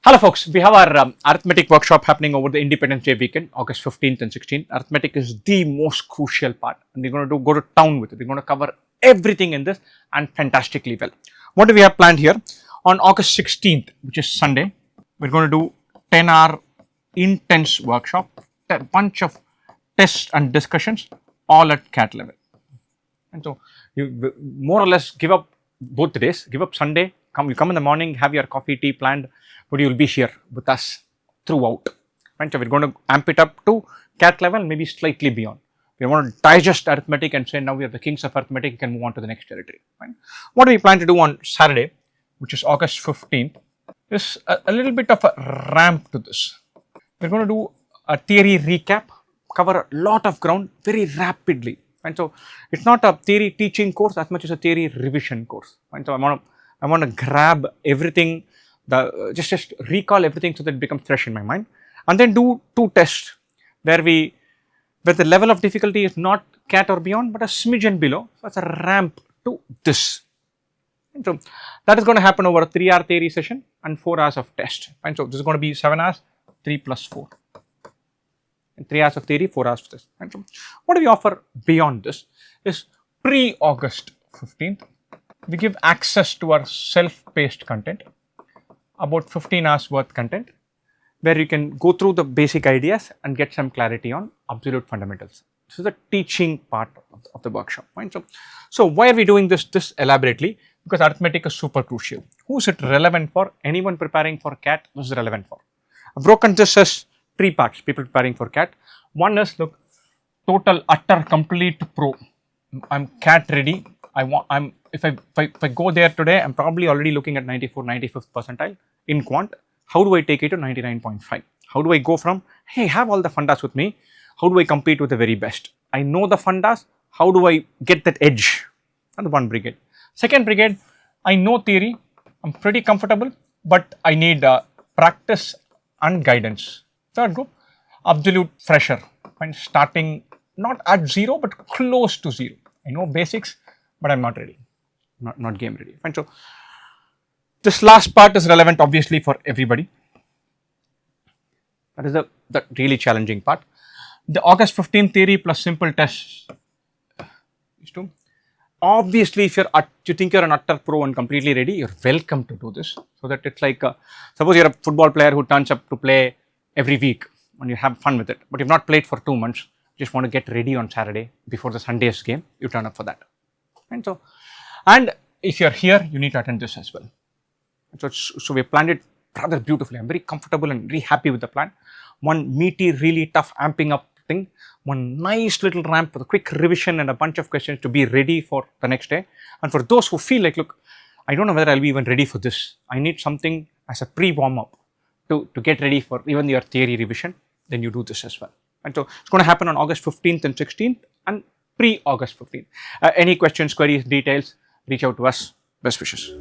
Hello folks, we have our arithmetic workshop happening over the Independence Day weekend, August 15th and 16th. Arithmetic is the most crucial part and we're going to go to town with it. We're going to cover everything in this and fantastically well. What do we have planned here? On August 16th, which is Sunday, we're going to do 10-hour intense workshop, a bunch of tests and discussions all at CAT level. And so you more or less give up both the days, give up Sunday, you come in the morning, have your coffee, tea planned, but you will be here with us throughout. Right? So we're going to amp it up to CAT level, maybe slightly beyond. We want to digest arithmetic and say now we are the kings of arithmetic, you can move on to the next territory. Right? What do we plan to do on Saturday, which is August 15th, is a little bit of a ramp to this. We're going to do a theory recap, cover a lot of ground very rapidly. And so it's not a theory teaching course as much as a theory revision course. And so I want to grab everything, just recall everything so that it becomes fresh in my mind, and then do two tests where the level of difficulty is not CAT or beyond, but a smidgen below. So it's a ramp to this. And so that is going to happen over a 3-hour theory session and 4 hours of test. And so this is going to be 7 hours, 3 plus 4. And 3 hours of theory, 4 hours of test. And so what do we offer beyond this is pre-August 15th. We give access to our self-paced content, about 15 hours worth content, where you can go through the basic ideas and get some clarity on absolute fundamentals. This is the teaching part of the workshop. Right? So why are we doing this elaborately? Because arithmetic is super crucial. Who is it relevant for? Anyone preparing for CAT, this is relevant for. I've broken this as 3 parts, people preparing for CAT. One is, look, total, utter, complete pro. I'm CAT ready. If I go there today, I'm probably already looking at 95th percentile in Quant. How do I take it to 99.5? How do I go from, hey, have all the fundas with me, how do I compete with the very best? I know the fundas, how do I get that edge? That's one brigade. Second brigade, I know theory, I'm pretty comfortable, but I need practice and guidance. Third group, absolute fresher, and starting not at 0, but close to 0. I know basics, but I'm not ready, not game ready. Fine. So this last part is relevant obviously for everybody. That is the really challenging part. The August 15th theory plus simple tests is to, obviously if you think you're an utter pro and completely ready, you're welcome to do this. So that it's like, suppose you're a football player who turns up to play every week and you have fun with it, but you've not played for 2 months, just want to get ready on Saturday before the Sunday's game, you turn up for that. And if you're here, you need to attend this as well. So we planned it rather beautifully. I'm very comfortable and very happy with the plan. One meaty, really tough amping up thing, one nice little ramp with a quick revision and a bunch of questions to be ready for the next day. And for those who feel like, look, I don't know whether I'll be even ready for this. I need something as a pre-warm-up to get ready for even your theory revision, then you do this as well. And so it's going to happen on August 15th and 16th and pre-August 15th. Any questions, queries, details, reach out to us. Best wishes.